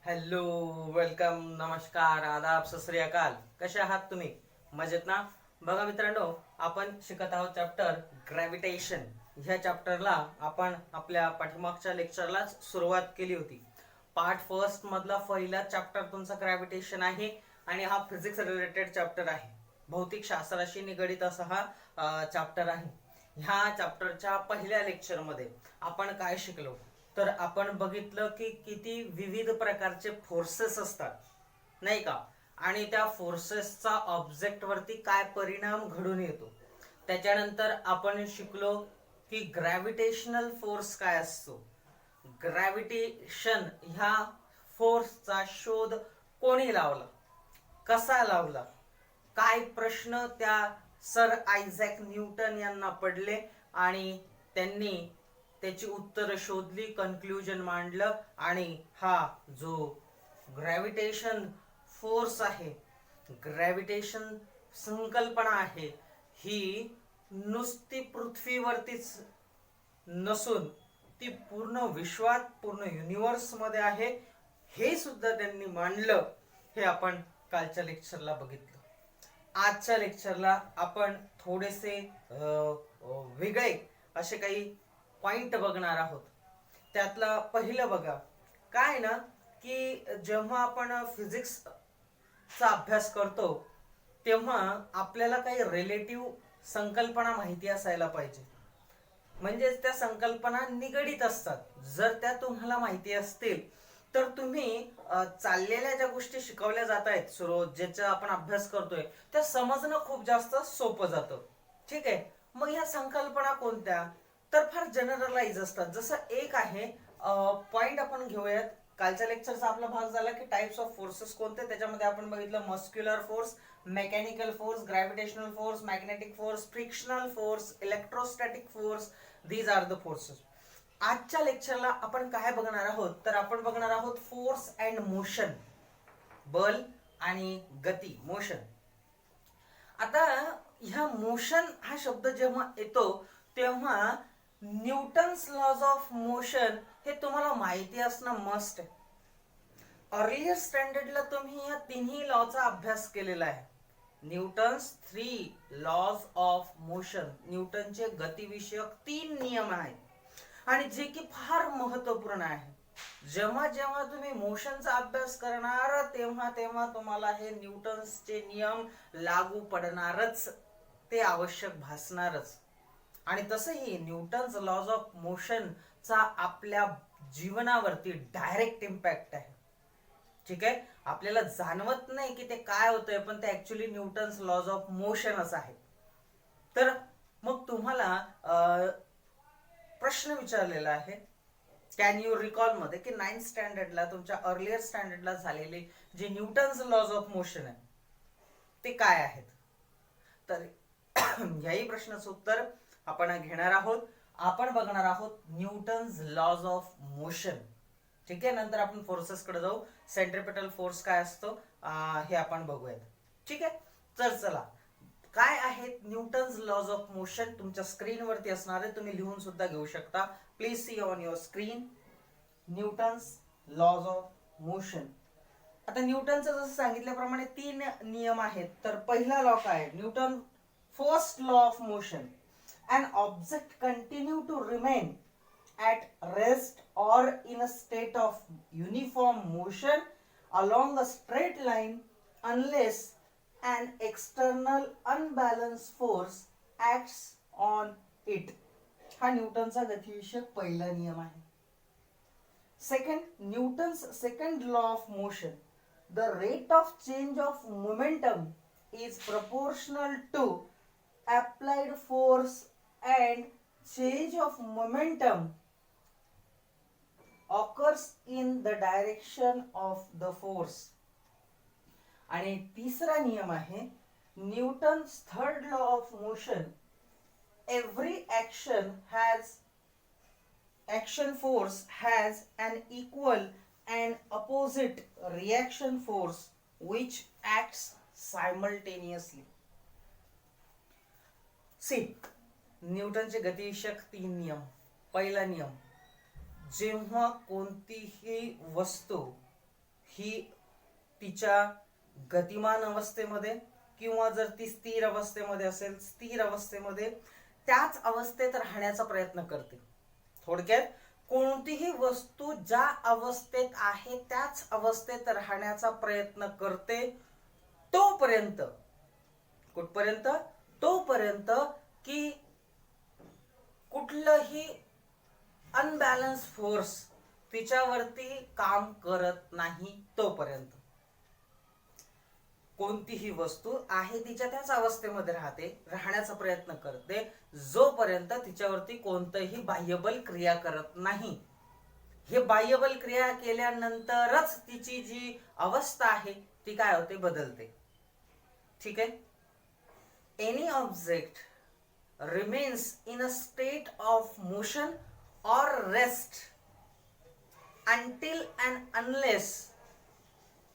Hello, welcome, नमस्कार, आदाब, सत श्री अकाल. कसे आहात तुम्ही? मजेत ना? बघा मित्रांनो, आपण शिकत आहोत चॅप्टर ग्रॅव्हिटेशन. ह्या चॅप्टरला आपण आपल्या पाठीमागच्या लेक्चरलाच सुरुवात केली होती. पार्ट फर्स्ट मधला पहिला चॅप्टर तुमचा ग्रॅव्हिटेशन आहे आणि हा फिजिक्स रिलेटेड चॅप्टर आहे. भौतिक शास्त्राशी निगडित असा हा चॅप्टर आहे. ह्या चॅप्टरच्या पहिल्या लेक्चरमध्ये आपण काय शिकलो? तर आपण बघितलं की किती विविध प्रकारचे फोर्सेस असतात, नाही का? आणि त्या फोर्सेसचा ऑब्जेक्ट वरती काय परिणाम घडून येतो. त्याच्यानंतर आपण शिकलो की ग्रॅव्हिटेशनल फोर्स काय असतो. ग्रॅव्हिटेशन ह्या फोर्सचा शोध कोणी लावला, कसा लावला, काय प्रश्न त्या सर आयझॅक न्यूटन यांना पडले आणि त्यांनी त्याची उत्तर शोधली, कन्क्लुजन मांडलं आणि हा जो ग्रॅव्हिटेशन फोर्स आहे, ग्रॅव्हिटेशन संकल्पना आहे, ही नुसती पृथ्वीवरतीच नसून ती पूर्ण विश्वात, पूर्ण युनिवर्स मध्ये आहे, हे सुद्धा त्यांनी मांडलं. हे आपण कालच्या लेक्चरला बघितलं. आजच्या लेक्चरला आपण थोडेसे वेगळे असे काही पॉइंट बघणार आहोत. त्यातला पहिलं बघा, काय ना की जेव्हा आपण फिजिक्सचा अभ्यास करतो तेव्हा आपल्याला काही रिलेटिव्ह संकल्पना माहिती असायला पाहिजे. म्हणजेच त्या संकल्पना निगडित असतात. जर त्या तुम्हाला माहिती असतील तर तुम्ही चाललेल्या ज्या गोष्टी शिकवल्या जात आहेत, रोज ज्याचा आपण अभ्यास करतोय, त्या समजणं खूप जास्त सोपं जातं. ठीक आहे. मग ह्या संकल्पना कोणत्या? तर फार जनरलाइज असतात. जसं एक आहे पॉइंट आपण घेऊयात. कालच्या लेक्चरचा आपला भाग झाला की टाइप्स ऑफ फोर्सेस कोणते. त्याच्यामध्ये आपण बघितलं muscular force, mechanical force, gravitational force, magnetic force, frictional force, electrostatic force. These are the forces. आजच्या लेक्चरला आपण काय बघणार आहोत? तर आपण बघणार आहोत फोर्स अँड मोशन, बल आणि गती, मोशन. आता ह्या मोशन हा शब्द जेव्हा येतो तेव्हा न्यूटन्स लॉज ऑफ मोशन हे तुम्हाला माहिती असणं मस्ट आहे. अर्लियर स्टँडर्डला तुम्ही या तिन्ही लॉचा अभ्यास केलेला आहे. न्यूटन्स 3 लॉज ऑफ मोशन, न्यूटनचे गतिविषयक 3 नियम आहेत आणि जे की फार महत्वपूर्ण आहे. जेव्हा जेव्हा तुम्ही मोशनचा अभ्यास करणार तेव्हा तेव्हा तुम्हाला हे न्यूटन्सचे नियम लागू पडणारच, ते आवश्यक भासणारच. आणि तसंही न्यूटन्स लॉज ऑफ मोशनचा आपल्या जीवनावरती डायरेक्ट इम्पॅक्ट आहे. ठीक आहे. आपल्याला जाणवत नाही की ते काय होतंय, पण ते ऍक्च्युली न्यूटन्स लॉज ऑफ मोशनच आहे. तर मग तुम्हाला प्रश्न विचारलेला आहे, कॅन यू रिकॉल मध्ये की 9th स्टँडर्डला, तुमच्या अर्लियर स्टँडर्डला झालेले जे न्यूटन्स लॉज ऑफ मोशन आहे ते काय आहेत? तर याही प्रश्नाचं उत्तर आपण घेणार आहोत. आपण बघणार आहोत न्यूटन्स लॉज ऑफ मोशन. ठीक आहे. नंतर आपण फोर्सेस कडे जाऊ. सेंट्रिपेटल फोर्स काय असतो हे आपण बघूयात. ठीक आहे. तर चला, काय आहेत न्यूटन्स लॉज ऑफ मोशन? तुमच्या स्क्रीनवरती असणार आहे, तुम्ही लिहून सुद्धा घेऊ शकता. Please see on your screen Newton's laws of motion. आता न्यूटनचं जसं सांगितल्याप्रमाणे 3 नियम आहेत. तर पहिला लॉ काय? Newton first law of motion, an object continue to remain at rest or in a state of uniform motion along a straight line unless an external unbalanced force acts on it. हा न्यूटनचा गतिविषयक पहिला नियम आहे. Second, Newton's second law of motion, the rate of change of momentum is proportional to applied force and change of momentum occurs in the direction of the force. आणि तिसरा नियम आहे Newton's third law of motion, every action force has an equal and opposite reaction force which acts simultaneously. See, न्यूटनचे गतिविषयक 3 नियम. पहिला नियम, जेव्हा कोणतीही वस्तू ही तिच्या गतिमान अवस्थेमध्ये किंवा जर ती स्थिर अवस्थेमध्ये असेल, स्थिर अवस्थेमध्ये त्याच अवस्थेत राहण्याचा प्रयत्न करते. थोडक्यात कोणतीही वस्तू ज्या अवस्थेत आहे त्याच अवस्थेत राहण्याचा प्रयत्न करते तोपर्यंत, कुठपर्यंत? तोपर्यंत की कुठलंही अनबॅलन्स फोर्स तिच्यावरती काम करत नाही तोपर्यंत. कोणतीही वस्तू आहे तिच्या त्याच अवस्थेमध्ये राहण्याचा प्रयत्न करते जोपर्यंत तिच्यावरती कोणतंही बाह्यबल क्रिया करत नाही. हे बाह्यबल क्रिया केल्यानंतरच तिची जी अवस्था आहे ती काय होते? बदलते. ठीक आहे. Any object remains in a state of motion or rest until and unless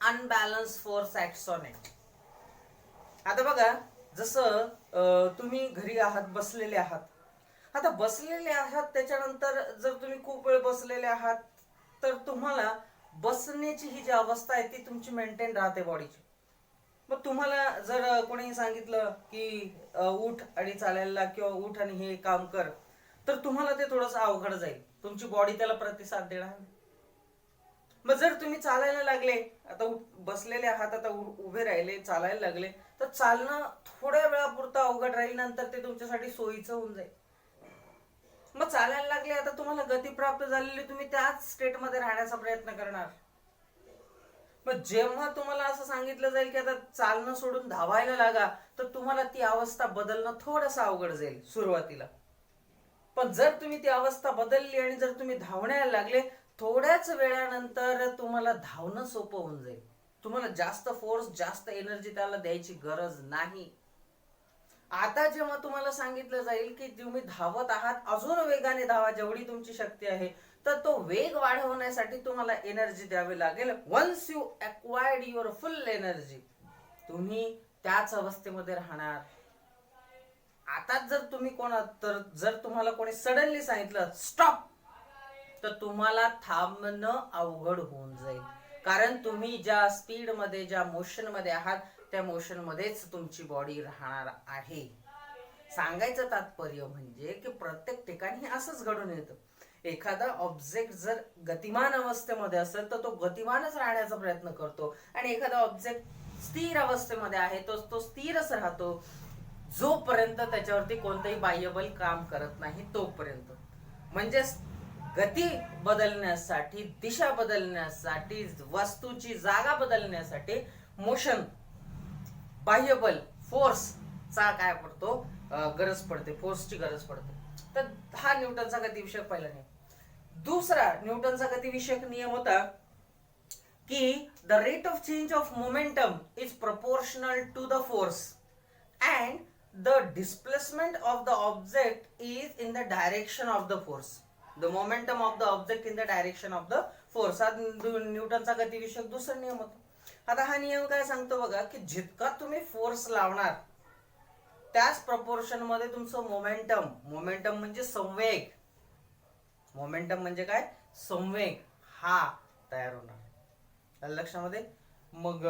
unbalanced force acts on it. आता बघा, जसं तुम्ही घरी आहात, बसलेले आहात. आता बसलेले आहात त्याच्यानंतर जर तुम्ही खूप वेळ बसलेले आहात तर तुम्हाला बसण्याची ही जी अवस्था आहे ती तुमची मेंटेन राहते बॉडीची. मग तुम्हाला जर कोणी सांगितलं की उठ आणि चालायला किंवा उठ आणि हे काम कर, तर तुम्हाला ते थोडंसं अवघड जाईल. तुमची बॉडी त्याला प्रतिसाद देणार नाही. मग जर तुम्ही चालायला लागले, आता बसलेले आहात, आता उभे राहिले, चालायला लागले, तर चालणं थोड्या वेळापुरतं अवघड राहील, नंतर ते तुमच्यासाठी सोयीचं होऊन जाईल. मग चालायला लागले, आता तुम्हाला गती प्राप्त झालेली, तुम्ही त्याच स्टेटमध्ये राहण्याचा प्रयत्न करणार. मग जेव्हा तुम्हाला असं सांगितलं जाईल की आता चालणं सोडून धावायला लागा, तर तुम्हाला ती अवस्था बदलणं थोडंसं अवघड जाईल सुरुवातीला. पण जर तुम्ही ती अवस्था बदलली आणि जर तुम्ही धावण्याला लागले, थोड्याच वेळानंतर तुम्हाला धावणं सोपं होऊन जाईल. तुम्हाला जास्त फोर्स, जास्त एनर्जी त्याला द्यायची गरज नाही. आता जेव्हा तुम्हाला सांगितलं जाईल की तुम्ही धावत आहात, अजून वेगाने धावा जेवढी तुमची शक्ती आहे, तर तो वेग वाढवण्यासाठी तुम्हाला एनर्जी द्यावी लागेल. Once you acquired your full energy, तुम्ही त्याच अवस्थेमध्ये राहणार. आता जर तुम्हाला कोणी सडनली सांगितलं स्टॉप, तर तुम्हाला थांबणं अवघड होऊन जाईल. कारण तुम्ही ज्या स्पीड मध्ये, ज्या मोशन मध्ये आहात, त्या मोशन मध्येच तुमची बॉडी राहणार आहे. सांगायचं तात्पर्य म्हणजे की प्रत्येक ठिकाणी असंच घडून येतं. एखादा ऑब्जेक्ट जर गतिमान अवस्थेमध्ये असेल तर तो गतिमानच राहण्याचा प्रयत्न करतो, आणि एखादा ऑब्जेक्ट स्थिर अवस्थेमध्ये आहे तो स्थिरच राहतो जोपर्यंत त्याच्यावरती कोणतंही बाह्यबल काम करत नाही तोपर्यंत. म्हणजे गती बदलण्यासाठी, दिशा बदलण्यासाठी, वस्तूची जागा बदलण्यासाठी मोशन, बाह्यबल, फोर्सचा काय पडतो? गरज पडते, फोर्सची गरज पडते. तर हा न्यूटनचा गतिविषयक पहिला नियम. दुसरा न्यूटनचा गतिविषयक नियम होता की the rate of change of momentum is proportional to the force and the displacement of the object is in the direction of the force. The momentum of the object in the direction of the force हा न्यूटनचा गतिविषयक दुसरा नियम होता. आता हा नियम काय सांगतो बघा, की जितका तुम्ही फोर्स लावणार त्याच प्रपोर्शन मध्ये तुमचं मोमेंटम म्हणजे संवेग, मोमेंटम म्हणजे काय? संवेग हा तयार होणार. लक्षामध्ये? मग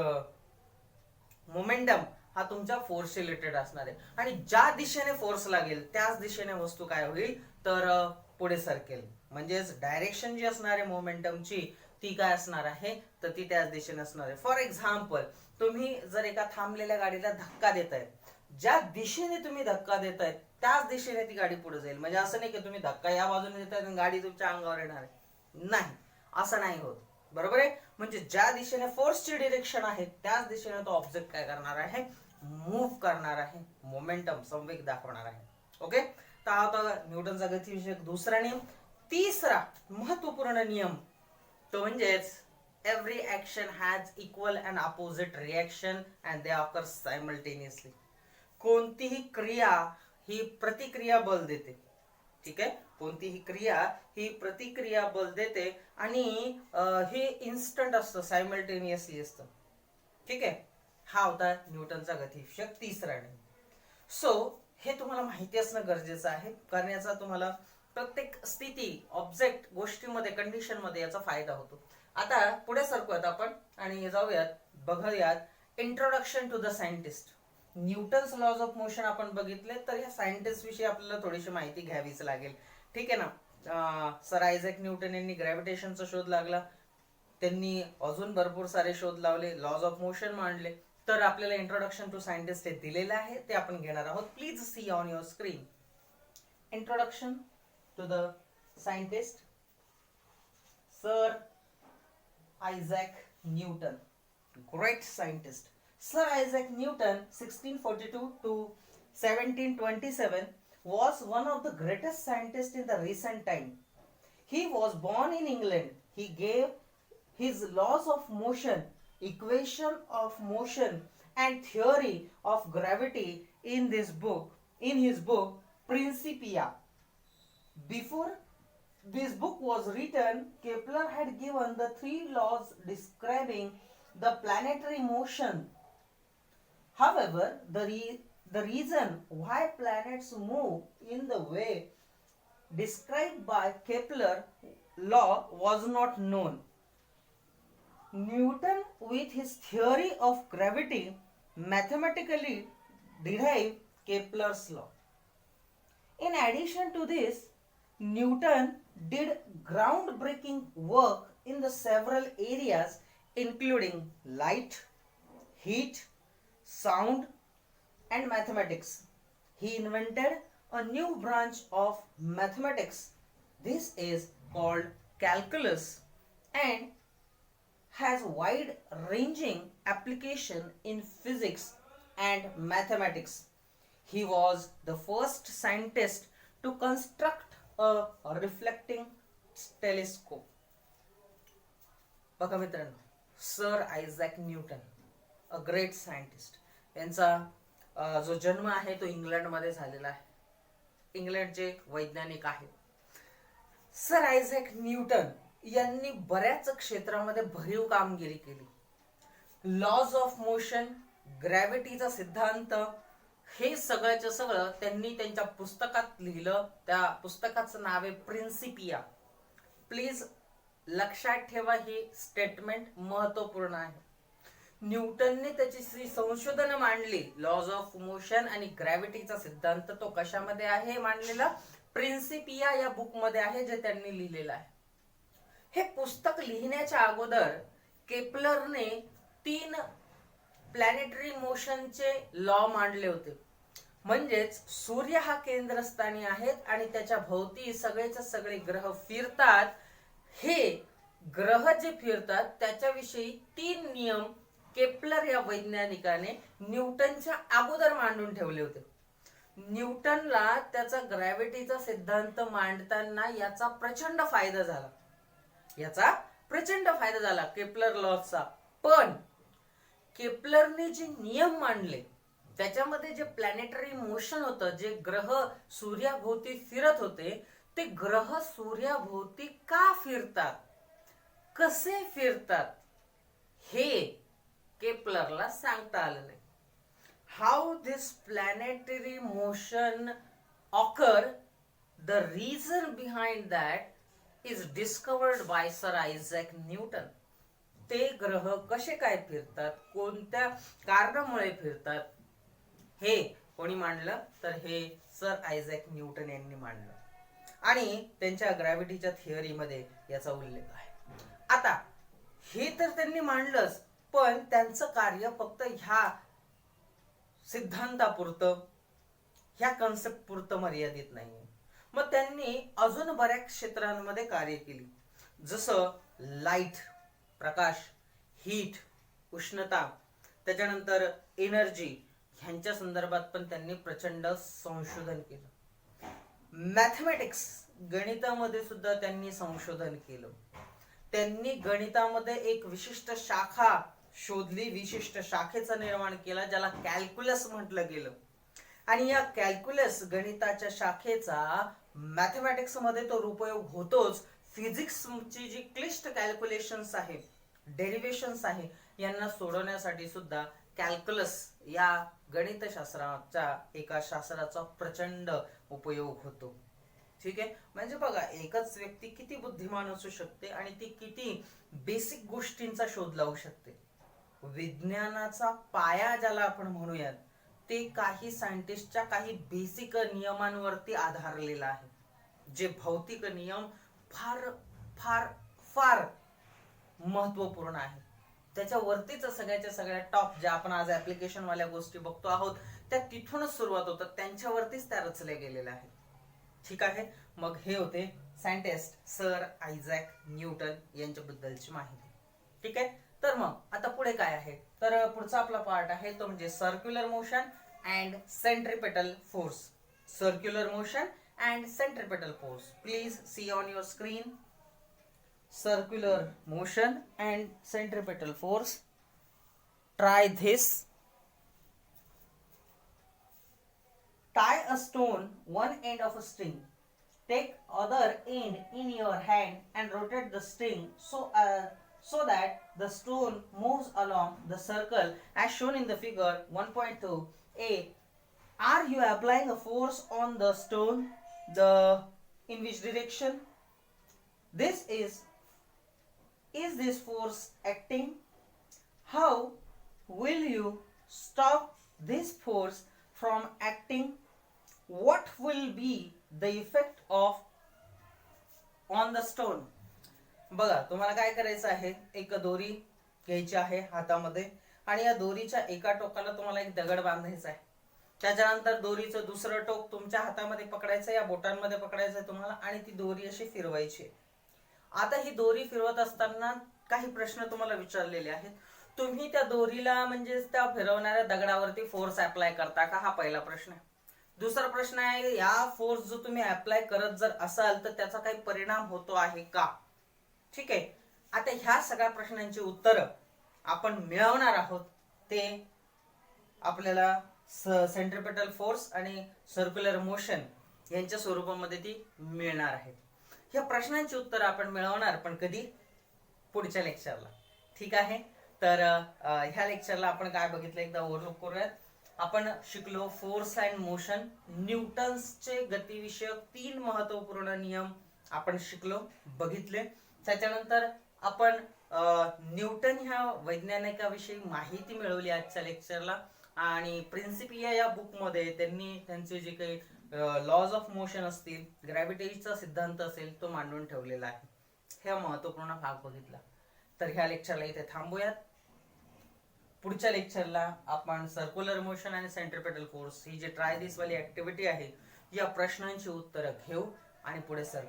मोमेंटम हा तुमच्या फोर्स रिलेटेड असणार आहे, आणि ज्या दिशेने फोर्स लागेल त्याच दिशेने वस्तू काय होईल तर पुढे सरकेल. म्हणजेच डायरेक्शन जी असणार आहे मोमेंटमची ती काय असणार आहे तर ती त्याच दिशेने असणार आहे. फॉर एक्झाम्पल, तुम्ही जर एका थांबलेल्या गाडीला धक्का देताय, ज्या दिशेने तुम्ही धक्का देताय त्याच दिशेने ती गाडी पुढे जाईल. म्हणजे असं नाही की तुम्ही धक्का या बाजूने देताय आणि गाडी तुमच्या अंगावर येणार आहे, नाही, असं नाही होत. बरोबर आहे? म्हणजे ज्या दिशेने फोर्सची डिरेक्शन आहे त्याच दिशेने तो ऑब्जेक्ट काय करणार आहे? मूव्ह करणार आहे, मोमेंटम, संवेग दाखवणार आहे. ओके, तर हा होता न्यूटनचा गतिविषयक दुसरा नियम. तिसरा महत्वपूर्ण नियम तो म्हणजेच every action has equal and opposite reaction and they occur simultaneously. कोणतीही क्रिया ही प्रतिक्रिया बल देते. ठीक आहे, कोणतीही क्रिया ही प्रतिक्रिया बल देते आणि हे इन्स्टंट असतं, सायमल्टेनियसली असतं. ठीक आहे, हा होता न्यूटनचा गतिविषयक तिसरा नियम. सो हे तुम्हाला माहिती असणं गरजेचं आहे, कारण याचा तुम्हाला प्रत्येक स्थिती, ऑब्जेक्ट, गोष्टीमध्ये, कंडिशन मध्ये याचा फायदा होतो. आता पुढे सरकूयात आपण आणि जाऊयात बघूयात introduction to the scientist. Newton's laws of motion आपण बघितले, तर ह्या सायंटिस्ट विषयी आपल्याला थोडीशी माहिती घ्यावीच लागेल. ठीक आहे ना. सर आयझॅक न्यूटन यांनी ग्रॅव्हिटेशनचा शोध लागला, त्यांनी अजून भरपूर सारे शोध लावले, लॉज ऑफ मोशन मांडले. तर आपल्याला इंट्रोडक्शन टू सायंटिस्ट हे दिलेलं आहे, ते आपण घेणार आहोत. Please see on your screen. Introduction to the scientist sir Isaac Newton, great scientist. Sir Isaac Newton 1642 to 1727 was one of the greatest scientists in the recent time. He was born in England. He gave his laws of motion, equation of motion and theory of gravity in his book Principia. Before this book was written, Kepler had given the three laws describing the planetary motion. However, the reason why planets move in the way described by Kepler law was not known. Newton, with his theory of gravity, mathematically derived Kepler's law. In addition to this, Newton did groundbreaking work in the several areas including light, heat, sound, and mathematics. He invented a new branch of mathematics. This is called calculus and has wide-ranging application in physics and mathematics. He was the first scientist to construct a reflecting telescope. बघा मित्रांनो, sir Isaac Newton, a great scientist. यांचा जो जन्म आहे तो इंग्लंडमध्ये झालेला आहे. इंग्लंडचे वैज्ञानिक आहे. सर आयझॅक न्यूटन यांनी बऱ्याच क्षेत्रामध्ये भरीव कामगिरी केली. लॉज ऑफ मोशन, ग्रॅव्हिटीचा सिद्धांत, हे सगळ्याचं सगळं त्यांनी त्यांच्या पुस्तकात लिहिलं. त्या पुस्तकाचं नाव आहे प्रिन्सिपिया. प्लीज लक्षात ठेवा, ही स्टेटमेंट महत्वपूर्ण आहे. न्यूटनने त्याची संशोधन मांडली, लॉज ऑफ मोशन आणि ग्रॅव्हिटीचा सिद्धांत तो कशामध्ये आहे मांडलेला? प्रिन्सिपिया या बुक मध्ये आहे, जे त्यांनी लिहिलेलं आहे. हे पुस्तक लिहिण्याच्या अगोदर केपलरने 3 प्लॅनेटरी मोशनचे लॉ मांडले होते. म्हणजेच सूर्य हा केंद्रस्थानी आहेत आणि त्याच्या भोवती सगळेच्या सगळे ग्रह फिरतात. हे ग्रह जे फिरतात त्याच्याविषयी 3 नियम केपलर या वैज्ञानिकाने न्यूटनच्या अगोदर मांडून ठेवले होते. न्यूटनला त्याचा ग्रॅव्हिटीचा सिद्धांत मांडताना याचा प्रचंड फायदा झाला केपलर लॉचा. पण केपलरने जे नियम मांडले त्याच्यामध्ये जे प्लॅनेटरी मोशन होतं, जे ग्रह सूर्याभोवती फिरत होते, ते ग्रह सूर्याभोवती का फिरतात, कसे फिरतात, हे केपलरला सांगता आलं नाही. How this planetary motion occur, the reason behind that is discovered by sir Isaac Newton. ते ग्रह कसे काय फिरतात, कोणत्या कारणामुळे फिरतात, हे कोणी मांडलं? तर हे सर आयझॅक न्यूटन यांनी मांडलं आणि त्यांच्या ग्रॅव्हिटीच्या थिअरीमध्ये याचा उल्लेख आहे. आता हे तर त्यांनी मांडलंच, पण त्यांचं कार्य फक्त ह्या सिद्धांतापुरतं, ह्या कन्सेप्ट पुरतं मर्यादित नाही. मग त्यांनी अजून बऱ्याच क्षेत्रांमध्ये कार्य केली, जसं लाईट, प्रकाश, हीट, उष्णता, त्याच्यानंतर एनर्जी, ह्यांच्या संदर्भात पण त्यांनी प्रचंड संशोधन केलं. मॅथमॅटिक्स, गणितामध्ये सुद्धा त्यांनी संशोधन केलं. त्यांनी गणितामध्ये एक विशिष्ट शाखा शोधली, विशिष्ट शाखेचं निर्माण केला, ज्याला कॅल्क्युलस म्हटलं गेलं. आणि या कॅल्क्युलस गणिताच्या शाखेचा मॅथमॅटिक्स मध्ये तो उपयोग होतोच. फिजिक्सची जी क्लिष्ट कॅल्क्युलेशन्स आहे, डेरिव्हेशन्स आहे, यांना सोडवण्यासाठी सुद्धा कॅल्क्युलस या गणितशास्त्राच्या एका शास्त्राचा प्रचंड उपयोग होतो. ठीक आहे, म्हणजे बघा एकच व्यक्ती किती बुद्धिमान असू शकते आणि ती किती बेसिक गोष्टींचा शोध लावू शकते. विज्ञानाचा पाया ज्याला आपण म्हणूयात ते काही सायंटिस्टच्या काही बेसिक नियमांवरती आधारलेला आहे. जे भौतिक नियम फार फार फार महत्वपूर्ण आहे. त्याच्यावरतीच सगळ्याच्या सगळ्या टॉप ज्या आपण आज ऍप्लिकेशन वाल्या गोष्टी बघतो आहोत त्या तिथूनच सुरुवात होतात, त्यांच्यावरतीच त्या रचल्या गेलेल्या आहेत. ठीक आहे, मग हे होते सायंटिस्ट सर आयझॅक न्यूटन यांच्याबद्दलची माहिती. ठीक आहे, तर मग आता पुढे काय आहे, तर पुढचा आपला पार्ट आहे तो म्हणजे circular motion and centripetal force. Circular motion and centripetal force. Please see on your screen. Circular motion and centripetal force. Try this. Tie a stone one end of a string. Take other end in your hand and rotate the string so that the stone moves along the circle as shown in the figure 1.2. A. Are you applying a force on the stone? In which direction? Is this force acting? How will you stop this force from acting? What will be the effect on the stone? बघा तुम्हाला काय करायचं आहे, एक दोरी घ्यायची आहे हातामध्ये आणि या दोरीच्या एका टोकाला तुम्हाला एक दगड बांधायचा आहे. त्याच्यानंतर दोरीचं दुसरं टोक तुमच्या हातामध्ये पकडायचं, या बोटांमध्ये पकडायचं तुम्हाला आणि ती दोरी अशी फिरवायची. आता ही दोरी फिरवत असताना काही प्रश्न तुम्हाला विचारलेले आहेत. तुम्ही त्या दोरीला म्हणजे त्या फिरवणाऱ्या दगडावरती फोर्स अप्लाय करता का, हा पहिला प्रश्न आहे. दुसरा प्रश्न आहे, या फोर्स जो तुम्ही अप्लाय करत जर असाल तर त्याचा काही परिणाम होतो आहे का. ठीक आहे, आता ह्या सगळ्या प्रश्नांची उत्तरं आपण मिळवणार आहोत. ते आपल्याला सेंट्रिपेटल फोर्स आणि सर्क्युलर मोशन यांच्या स्वरूपामध्ये ती मिळणार आहेत. ह्या प्रश्नांची उत्तर आपण मिळवणार, पण कधी, पुढच्या लेक्चरला. ठीक आहे, तर ह्या लेक्चरला आपण काय बघितलं एकदा ओव्हरलुक करूयात. आपण शिकलो फोर्स अँड मोशन, न्यूटन्सचे गतिविषयक 3 महत्वपूर्ण नियम आपण शिकलो, बघितले. त्याच्यानंतर आपण न्यूटन ह्या वैज्ञानिकाविषयी माहिती मिळवली आजच्या लेक्चरला आणि प्रिन्सिपिया या बुकमध्ये त्यांनी त्यांचे जे काही लॉज ऑफ मोशन असतील, ग्रॅव्हिटीचा सिद्धांत असेल तो मांडून ठेवलेला आहे. हे महत्वपूर्ण भाग बघितला. तर ह्या लेक्चरला इथे थांबूयात. पुढच्या लेक्चरला आपण सर्क्युलर मोशन आणि सेंट्रिपेटल फोर्स ही जी ट्राय दिस वाली ऍक्टिव्हिटी आहे या प्रश्नांची उत्तरं घेऊ आणि पुढे सर.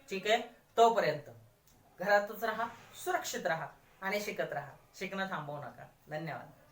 ठीक आहे, तोपर्यंत घरातच राहा, सुरक्षित राहा आणि शिकत राहा. शिकणं थांबवू नका. धन्यवाद.